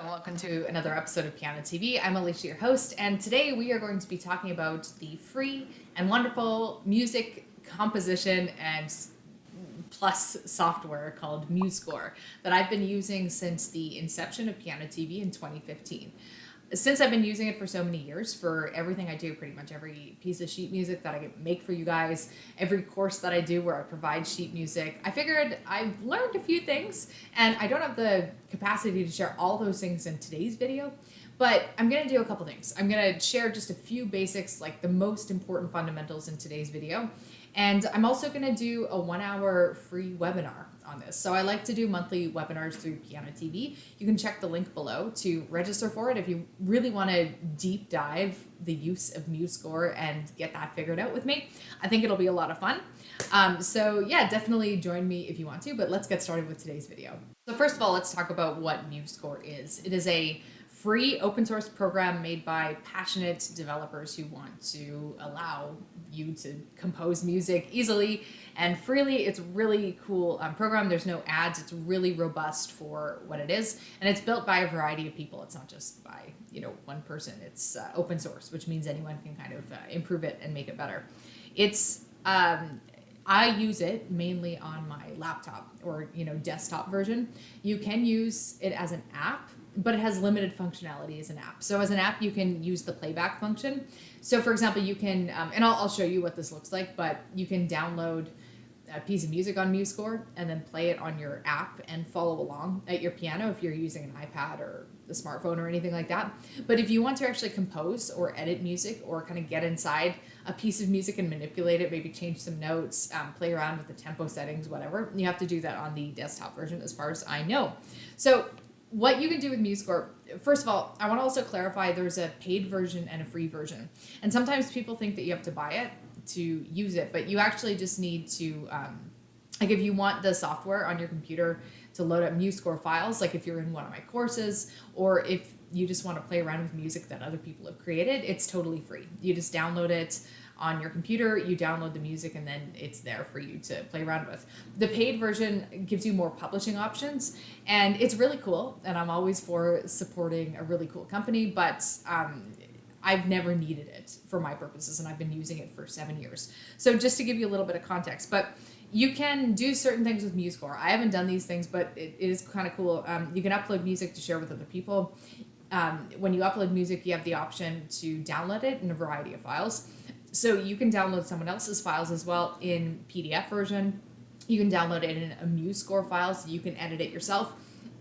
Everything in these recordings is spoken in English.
and welcome to another episode of Piano TV. I'm Allysia, your host, and today we are going to be talking about the free and wonderful music composition and plus software called Musescore that I've been using since the inception of Piano TV in 2015. Since I've been using it for so many years, for everything I do, pretty much every piece of sheet music that I make for you guys, every course that I do where I provide sheet music, I figured I've learned a few things, and I don't have the capacity to share all those things in today's video, but I'm going to do a couple things. I'm going to share just a few basics, like the most important fundamentals in today's video, and I'm also going to do a 1-hour free webinar on this. So I like to do monthly webinars through Piano TV. You can check the link below to register for it if you really want to deep dive the use of Musescore and get that figured out with me. I think it'll be a lot of fun. So yeah, definitely join me if you want to, but let's get started with today's video. So first of all, let's talk about what Musescore is. It is a free open source program made by passionate developers who want to allow you to compose music easily and freely. It's a really cool program. There's no ads. It's really robust for what it is, and it's built by a variety of people. It's not just by one person. It's open source, which means anyone can kind of improve it and make it better. It's I use it mainly on my laptop or desktop version. You can use it as an app, but it has limited functionality as an app. So as an app, you can use the playback function. So for example, you can, and I'll show you what this looks like, but you can download a piece of music on Musescore and then play it on your app and follow along at your piano if you're using an iPad or a smartphone or anything like that. But if you want to actually compose or edit music or kind of get inside a piece of music and manipulate it, maybe change some notes, play around with the tempo settings, whatever, you have to do that on the desktop version as far as I know. So what you can do with Musescore, first of all, I want to also clarify there's a paid version and a free version. And sometimes people think that you have to buy it to use it, but you actually just need to, like if you want the software on your computer to load up Musescore files, like if you're in one of my courses, or if you just want to play around with music that other people have created, it's totally free. You just download it on your computer, you download the music, and then it's there for you to play around with. The paid version gives you more publishing options, and it's really cool, and I'm always for supporting a really cool company, but I've never needed it for my purposes, and I've been using it for 7 years. So just to give you a little bit of context, but you can do certain things with Musescore. I haven't done these things, but it is kind of cool. You can upload music to share with other people. When you upload music, you have the option to download it in a variety of files. So you can download someone else's files as well in PDF version. You can download it in a Musescore file, so you can edit it yourself.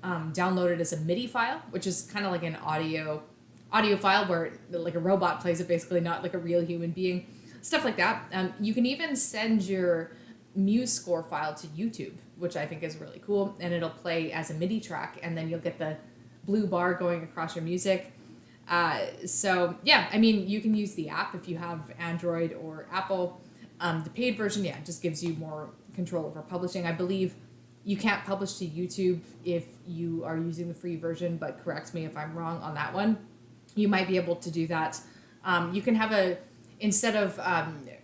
Download it as a MIDI file, which is kind of like an audio file where like a robot plays it, basically, not like a real human being. Stuff like that. You can even send your Musescore file to YouTube, which I think is really cool, and it'll play as a MIDI track, and then you'll get the blue bar going across your music. So yeah, I mean, you can use the app if you have Android or Apple. The paid version, yeah, just gives you more control over publishing. I believe you can't publish to YouTube if you are using the free version, but correct me if I'm wrong on that one. You might be able to do that. You can have instead of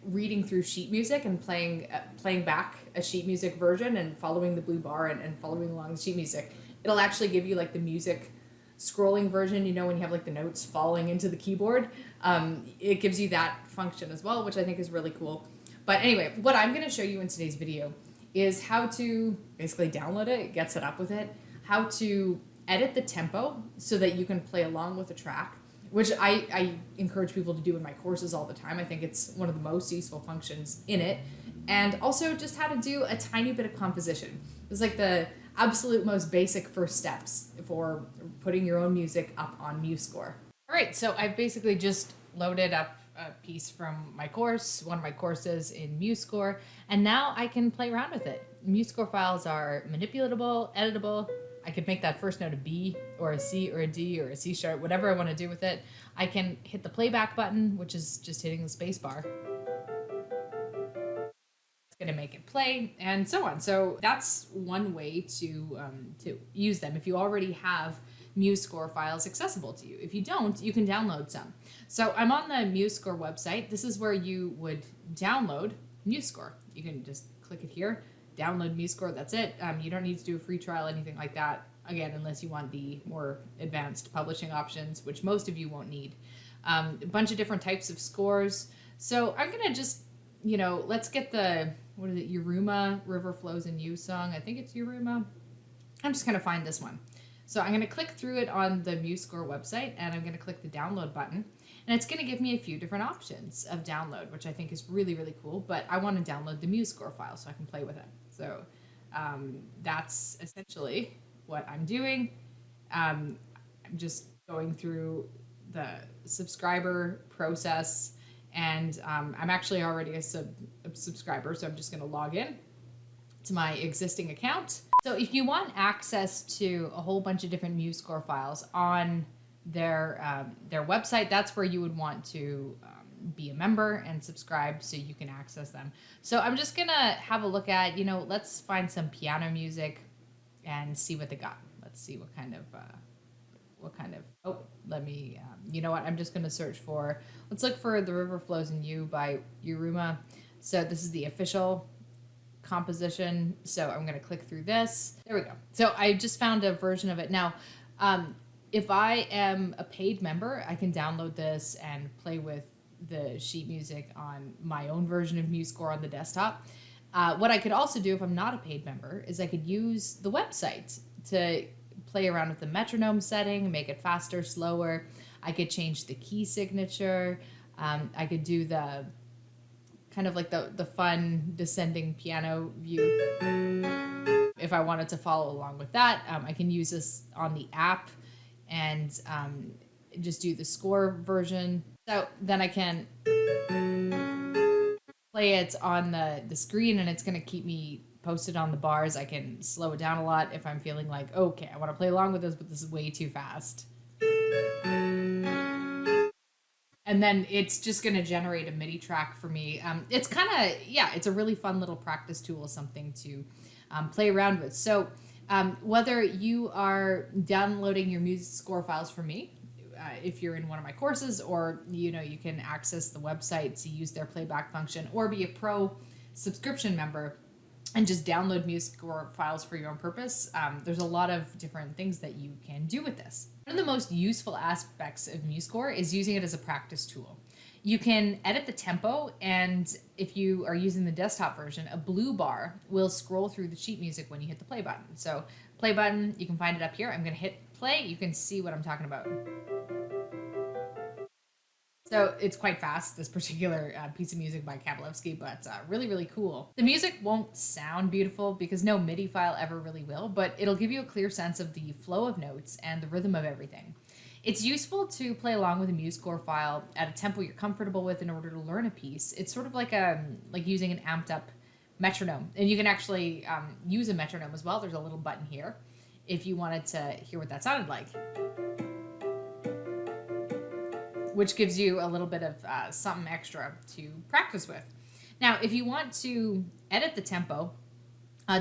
reading through sheet music and playing back a sheet music version and following the blue bar and following along the sheet music, it'll actually give you like the music scrolling version, when you have like the notes falling into the keyboard. It gives you that function as well, which I think is really cool. But anyway, what I'm going to show you in today's video is how to basically download it, get set up with it, how to edit the tempo so that you can play along with the track, which I encourage people to do in my courses all the time. I think it's one of the most useful functions in it. And also just how to do a tiny bit of composition. It's like the absolute most basic first steps for putting your own music up on Musescore. All right, so I've basically just loaded up a piece from my course, one of my courses in Musescore, and now I can play around with it. Musescore files are manipulatable, editable. I could make that first note a B or a C or a D or a C sharp, whatever I want to do with it. I can hit the playback button, which is just hitting the space bar. Going to make it play, and so on. So that's one way to use them if you already have Musescore files accessible to you. If you don't, you can download some. So I'm on the Musescore website. This is where you would download Musescore. You can just click it here, download Musescore, that's it. You don't need to do a free trial, anything like that. again, unless you want the more advanced publishing options, which most of you won't need. A bunch of different types of scores. So I'm going to just, let's get the, what is it, Yuruma, River Flows in You song. I think it's Yuruma. I'm just going to find this one. So I'm going to click through it on the Musescore website, and I'm going to click the download button. And it's going to give me a few different options of download, which I think is really, really cool. But I want to download the Musescore file so I can play with it. So that's essentially what I'm doing. I'm just going through the subscriber process, and I'm actually already a subscriber, so I'm just going to log in to my existing account. So if you want access to a whole bunch of different Musescore files on their website, that's where you would want to be a member and subscribe so you can access them. So I'm just gonna have a look at, let's find some piano music and see what they got. Let's see what kind of let me, I'm just gonna search for, let's look for The River Flows in You by Yuruma. So this is the official composition. So I'm going to click through this. There we go. So I just found a version of it. Now, if I am a paid member, I can download this and play with the sheet music on my own version of Musescore on the desktop. What I could also do if I'm not a paid member is I could use the website to play around with the metronome setting, make it faster, slower. I could change the key signature. I could do the kind of like the fun descending piano view. If I wanted to follow along with that, I can use this on the app and just do the score version. So then I can play it on the screen, and it's going to keep me posted on the bars. I can slow it down a lot if I'm feeling like, okay, I want to play along with this, but this is way too fast. And then it's just going to generate a MIDI track for me. It's kind of, it's a really fun little practice tool, something to play around with. So whether you are downloading your Musescore files from me, if you're in one of my courses, or, you can access the website to use their playback function, or be a pro subscription member and just download Musescore files for your own purpose. There's a lot of different things that you can do with this. One of the most useful aspects of Musescore is using it as a practice tool. You can edit the tempo, and if you are using the desktop version, a blue bar will scroll through the sheet music when you hit the play button. So play button, you can find it up here. I'm going to hit play. You can see what I'm talking about. So it's quite fast, this particular piece of music by Kabalevsky, but really, really cool. The music won't sound beautiful because no MIDI file ever really will, but it'll give you a clear sense of the flow of notes and the rhythm of everything. It's useful to play along with a Musescore file at a tempo you're comfortable with in order to learn a piece. It's sort of like using an amped up metronome, and you can actually use a metronome as well. There's a little button here if you wanted to hear what that sounded like, which gives you a little bit of something extra to practice with. Now, if you want to edit the tempo,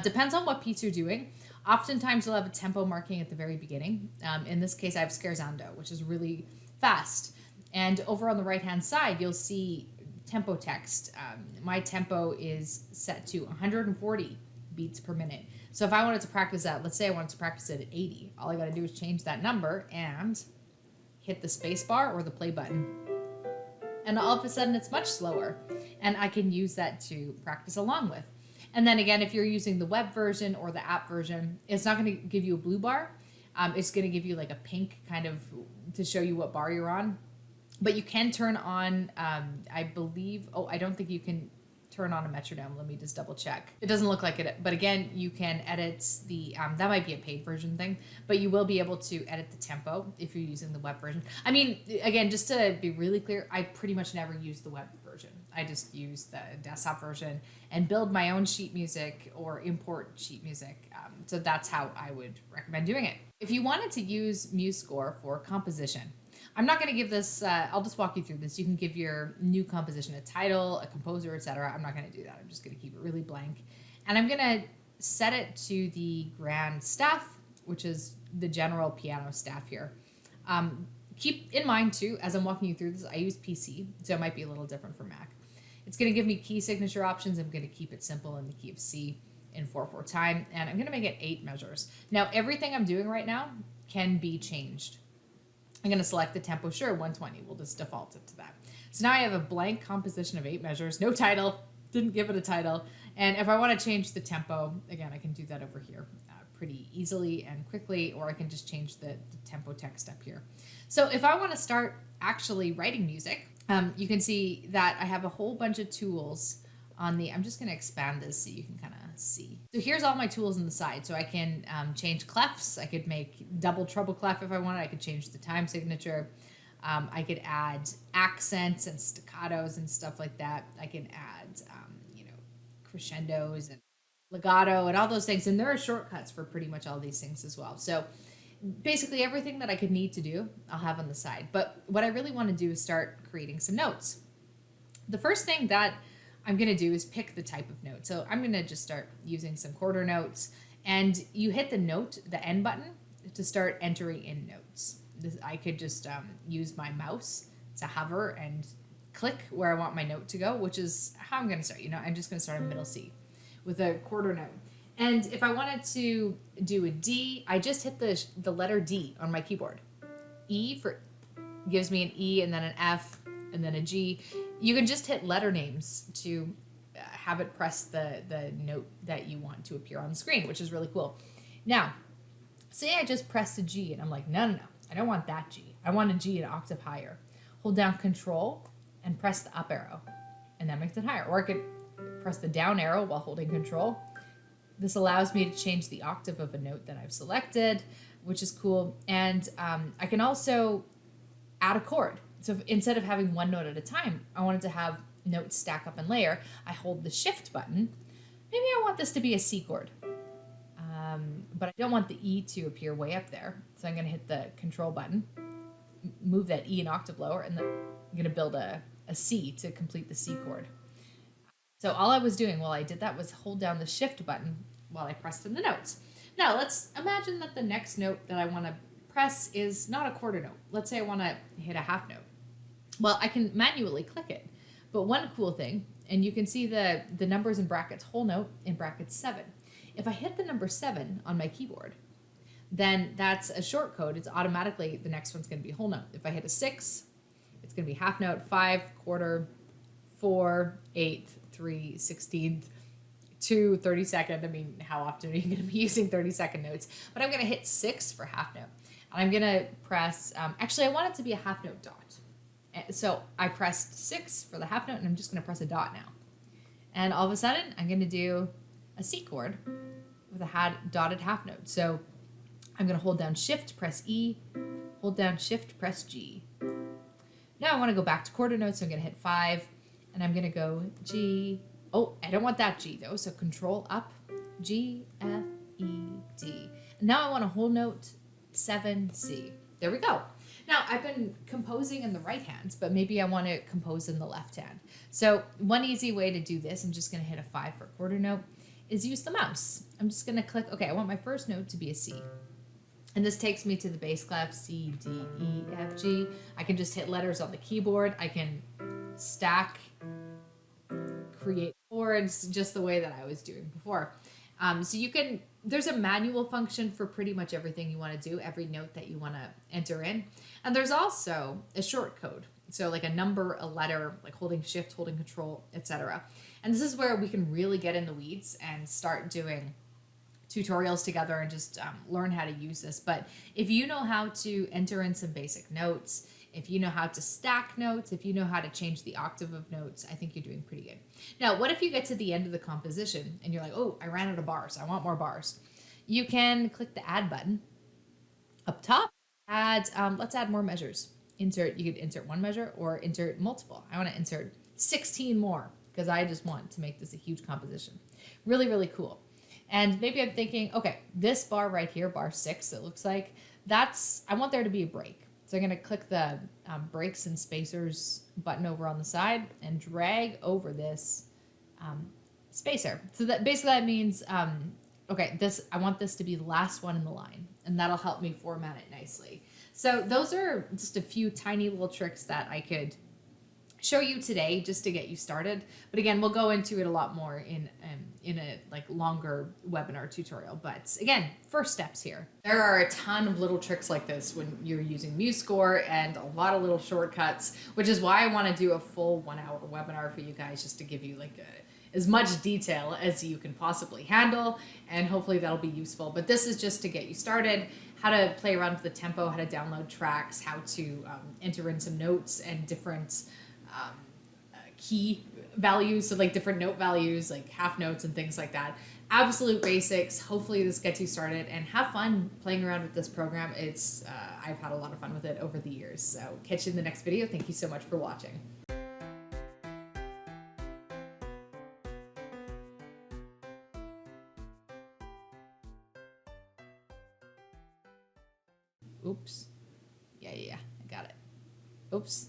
depends on what piece you're doing. Oftentimes you'll have a tempo marking at the very beginning. In this case, I have scherzando, which is really fast. And over on the right-hand side, you'll see tempo text. My tempo is set to 140 beats per minute. So if I wanted to practice that, let's say I wanted to practice it at 80, all I gotta do is change that number and hit the space bar or the play button. And all of a sudden it's much slower, and I can use that to practice along with. And then again, if you're using the web version or the app version, it's not going to give you a blue bar. It's going to give you like a pink kind of to show you what bar you're on. But you can turn on, I believe, I don't think you can turn on a metronome. Let me just double check. It doesn't look like it, but again, you can edit the, that might be a paid version thing, but you will be able to edit the tempo if you're using the web version. I mean, again, just to be really clear, I pretty much never use the web version. I just use the desktop version and build my own sheet music or import sheet music. So that's how I would recommend doing it. If you wanted to use Musescore for composition, I'm not going to give this, I'll just walk you through this. You can give your new composition a title, a composer, etc. I'm not going to do that. I'm just going to keep it really blank. And I'm going to set it to the grand staff, which is the general piano staff here. Keep in mind too, as I'm walking you through this, I use PC, so it might be a little different for Mac. It's going to give me key signature options. I'm going to keep it simple in the key of C. in 4/4 time, and I'm going to make it 8 measures. Now, everything I'm doing right now can be changed. I'm going to select the tempo. Sure, 120. We'll just default it to that. So now I have a blank composition of 8 measures, no title, didn't give it a title. And if I want to change the tempo, again, I can do that over here pretty easily and quickly, or I can just change the tempo text up here. So if I want to start actually writing music, you can see that I have a whole bunch of tools on the, I'm just going to expand this so you can kind of see. So here's all my tools on the side. So I can change clefs. I could make double treble clef if I wanted. I could change the time signature. I could add accents and staccatos and stuff like that. I can add, crescendos and legato and all those things. And there are shortcuts for pretty much all these things as well. So basically everything that I could need to do, I'll have on the side. But what I really want to do is start creating some notes. The first thing that I'm going to do is pick the type of note. So I'm going to just start using some quarter notes, and you hit the N button to start entering in notes. I could just use my mouse to hover and click where I want my note to go, which is how I'm going to start. I'm just going to start a middle C with a quarter note. And if I wanted to do a D, I just hit the letter D on my keyboard. E gives me an E, and then an F, and then a G. You can just hit letter names to have it press the note that you want to appear on the screen, which is really cool. Now, say I just pressed a G, and I'm like, no, I don't want that G. I want a G an octave higher. Hold down Control and press the up arrow, and that makes it higher. Or I could press the down arrow while holding Control. This allows me to change the octave of a note that I've selected, which is cool. And I can also add a chord. So instead of having one note at a time, I wanted to have notes stack up and layer. I hold the Shift button. Maybe I want this to be a C chord, but I don't want the E to appear way up there. So I'm going to hit the Control button, move that E an octave lower, and then I'm going to build a C to complete the C chord. So all I was doing while I did that was hold down the Shift button while I pressed in the notes. Now let's imagine that the next note that I want to press is not a quarter note. Let's say I want to hit a half note. Well, I can manually click it. But one cool thing, and you can see the numbers in brackets, whole note in brackets 7. If I hit the number 7 on my keyboard, then that's a short code. It's automatically, the next one's going to be whole note. If I hit a 6, it's going to be half note, 5, quarter, 4, 8, 3, 16th, 2, 32nd. I mean, how often are you going to be using 30-second notes? But I'm going to hit 6 for half note. And I'm going to press, actually I want it to be a half note dot. So I pressed 6 for the half note, and I'm just going to press a dot now. And all of a sudden, I'm going to do a C chord with a dotted half note. So I'm going to hold down Shift, press E, hold down Shift, press G. Now I want to go back to quarter notes, so I'm going to hit 5, and I'm going to go G. Oh, I don't want that G, though, so Control up, G, F, E, D. And now I want a whole note, 7, C. There we go. Now, I've been composing in the right hand, but maybe I want to compose in the left hand. So one easy way to do this, I'm just going to hit a 5 for quarter note, is use the mouse. I'm just going to click, okay, I want my first note to be a C. And this takes me to the bass clef, C, D, E, F, G. I can just hit letters on the keyboard. I can stack, create chords just the way that I was doing before. So you can, there's a manual function for pretty much everything you want to do, every note that you want to enter in. And there's also a short code. So like a number, a letter, like holding Shift, holding Control, etc. And this is where we can really get in the weeds and start doing tutorials together and just learn how to use this. But if you know how to enter in some basic notes, if you know how to stack notes, if you know how to change the octave of notes, I think you're doing pretty good. Now, what if you get to the end of the composition and you're like, oh, I ran out of bars. I want more bars. You can click the Add button up top. Let's add more measures. You could insert one measure or insert multiple. I want to insert 16 more because I just want to make this a huge composition. Really, really cool. And maybe I'm thinking, okay, this bar right here, bar 6, it looks like, I want there to be a break. So I'm going to click the breaks and spacers button over on the side and drag over this spacer. So that basically that means, okay, I want this to be the last one in the line, and that'll help me format it nicely. So those are just a few tiny little tricks that I could show you today just to get you started. But again, we'll go into it a lot more in a like longer webinar tutorial. But again, first steps here. There are a ton of little tricks like this when you're using Musescore and a lot of little shortcuts, which is why I want to do a full 1 hour webinar for you guys just to give you like as much detail as you can possibly handle, and hopefully that'll be useful. But this is just to get you started, how to play around with the tempo, how to download tracks, how to enter in some notes and different key values, so like different note values, like half notes and things like that. Absolute basics. Hopefully this gets you started, and have fun playing around with this program. It's I've had a lot of fun with it over the years. So catch you in the next video. Thank you so much for watching. Oops. Yeah, I got it. Oops.